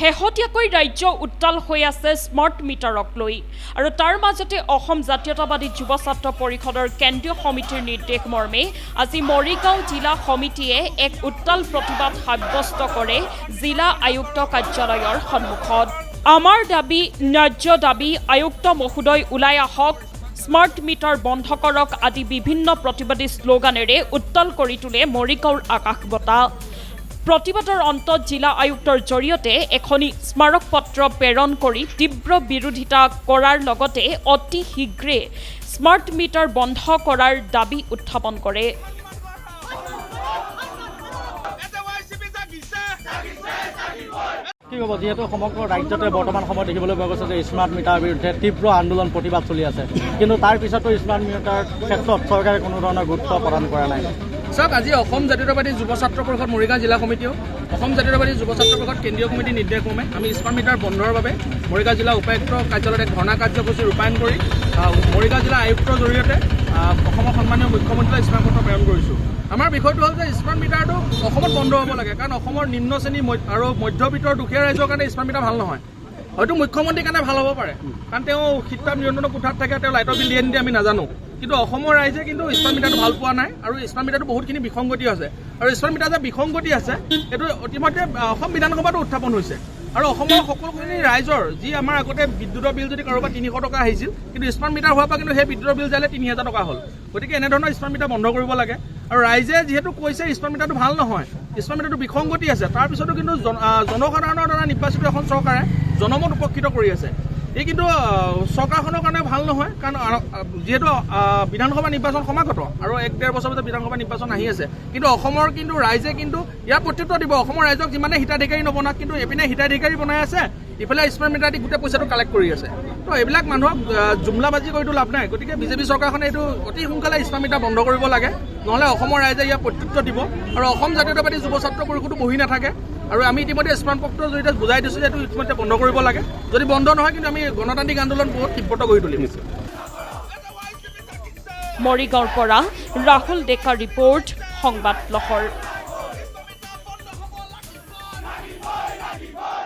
শেহতীয়াকৈ ৰাজ্য উত্তাল হৈ আছে স্মাৰ্ট মিটাৰক লৈ আৰু তাৰ মাজতে অসম জাতীয়তাবাদী যুৱ ছাত্ৰ পৰিষদৰ কেন্দ্ৰীয় সমিতিৰ নিৰ্দেশ মৰ্মে আজি মৰিগাঁও জিলা সমিতিয়ে এক উত্তাল প্ৰতিবাদ সাব্যস্ত কৰে জিলা আয়ুক্ত কাৰ্যালয়ৰ সন্মুখত। আমাৰ দাবী ন্যায্য দাবী, আয়ুক্ত মহোদয় ওলাই আহক, স্মাৰ্ট মিটাৰ বন্ধ কৰক আদি বিভিন্ন প্ৰতিবাদী শ্লোগানেৰে উত্তাল কৰি তোলে মৰিগাঁৱৰ আকাশ বঁটা। প্ৰতিবাদৰ অন্তত জিলা আয়ুক্তৰ জৰিয়তে এখনি স্মাৰক পত্ৰ প্ৰেৰণ কৰি তীব্ৰ বিৰোধিতা কৰাৰ লগতে অতি শীঘ্ৰে স্মাৰ্ট মিটাৰ বন্ধ কৰাৰ দাবী উত্থাপন কৰে। কি ক'ব, যিহেতু সমগ্ৰ ৰাজ্যতে বৰ্তমান সময়ত দেখিবলৈ পোৱা গৈছে যে স্মাৰ্ট মিটাৰৰ বিৰুদ্ধে তীব্ৰ আন্দোলন প্ৰতিবাদ চলি আছে, কিন্তু তাৰ পিছতো স্মাৰ্ট মিটাৰৰ ক্ষেত্ৰত চৰকাৰে কোনো ধৰণৰ গুৰুত্ব প্ৰদান কৰা নাই। চাওক, আজি অসম জাতীয়তাবাদী যুৱ ছাত্ৰ পৰিষদ মৰিগাঁও জিলা সমিতিও অসম জাতীয়তাবাদী যুৱ ছাত্ৰ পৰিষদ কেন্দ্ৰীয় কমিটিৰ নিৰ্দেশক্ৰমে আমি স্মাৰ্ট মিটাৰ বন্ধৰ বাবে মৰিগাঁও জিলা উপায়ুক্ত কাৰ্যালয়ত এক ধৰ্ণা কাৰ্যসূচী ৰূপায়ণ কৰি মৰিগাঁও জিলা আয়ুক্তৰ জৰিয়তে অসমৰ সন্মানীয় মুখ্যমন্ত্ৰীলৈ স্মাৰকপত্ৰ প্ৰেৰণ কৰিছোঁ। আমাৰ বিষয়টো হ'ল যে স্মাৰ্ট মিটাৰটো অসমত বন্ধ হ'ব লাগে, কাৰণ অসমৰ নিম্ন শ্ৰেণী আৰু মধ্যবিত্তৰ দুখীয়া ৰাইজৰ কাৰণে স্মাৰ্ট মিটাৰ ভাল নহয়। হয়তো মুখ্যমন্ত্ৰীৰ কাৰণে ভাল হ'ব পাৰে, কাৰণ তেওঁ শীততাপ নিয়ন্ত্ৰণ কোঠাত থাকে, তেওঁ লাইটৰ বিল দিয়ে নিদিয়ে আমি নাজানো, কিন্তু অসমৰ ৰাইজে কিন্তু স্মাৰ্ট মিটাৰটো ভাল পোৱা নাই আৰু স্মাৰ্ট মিটাৰটো বহুতখিনি বিসংগতি আছে। আৰু স্মাৰ্ট মিটাৰ যে বিসংগতি আছে এইটো ইতিমধ্যে অসম বিধানসভাতো উত্থাপন হৈছে। আৰু অসমৰ সকলোখিনি ৰাইজৰ যি আমাৰ আগতে বিদ্যুতৰ বিল যদি কাৰোবাৰ 300 টকা আহিছিল, কিন্তু স্মাৰ্ট মিটাৰ হোৱাৰ পৰা কিন্তু সেই বিদ্যুতৰ বিল যালে 3000 টকা হ'ল। গতিকে এনেধৰণৰ স্মাৰ্ট মিটাৰ বন্ধ কৰিব লাগে। আৰু ৰাইজে যিহেতু কৈছে স্মাৰ্ট মিটাৰটো ভাল নহয়, স্মাৰ্ট মিটাৰটো বিসংগতি আছে, তাৰপিছতো কিন্তু জনসাধাৰণৰ দ্বাৰা নিৰ্বাচিত এখন চৰকাৰে জনমত উপকৃত কৰি আছে। এই কিন্তু চৰকাৰখনৰ কাৰণে ভাল নহয়, কাৰণ যিহেতু বিধানসভা নিৰ্বাচন সমাগত আৰু 1-1.5 বছৰ পিছত বিধানসভা নিৰ্বাচন আহি আছে, কিন্তু অসমৰ কিন্তু ৰাইজে কিন্তু ইয়াৰ প্ৰত্যুত্তৰ দিব। অসমৰ ৰাইজক যিমানে হিতাধিকাৰী নবনাক, কিন্তু এইপিনে হিতাধিকাৰী বনাই আছে, ইফালে স্মাৰ্ট মিটাৰ দি গোটেই পইচাটো কালেক্ট কৰি আছে। তো এইবিলাক মানুহক জুমলাবাজি কৰিতো লাভ নাই। গতিকে বিজেপি চৰকাৰখনে এইটো অতি সোনকালে স্মাৰ্ট মিটাৰ বন্ধ কৰিব লাগে, নহ'লে অসমৰ ৰাইজে ইয়াৰ প্ৰত্যুত্তৰ দিব। আৰু অসম জাতীয়তাবাদী যুৱ ছাত্ৰ পৰিষদো বহি নাথাকে। আৰু আমি ইতিমধ্যে স্মাৰ্ট পত্ৰৰ জৰিয়তে বুজাই দিছোঁ যে এইটো ইতিমধ্যে বন্ধ কৰিব লাগে। যদি বন্ধ নহয়, কিন্তু আমি গণতান্ত্ৰিক আন্দোলন বহুত তীব্ৰ কৰি তুলিম। মৰিগাঁৱৰ পৰা ৰাহুল ডেকা ৰিপৰ্ট, সংবাদ লহৰ।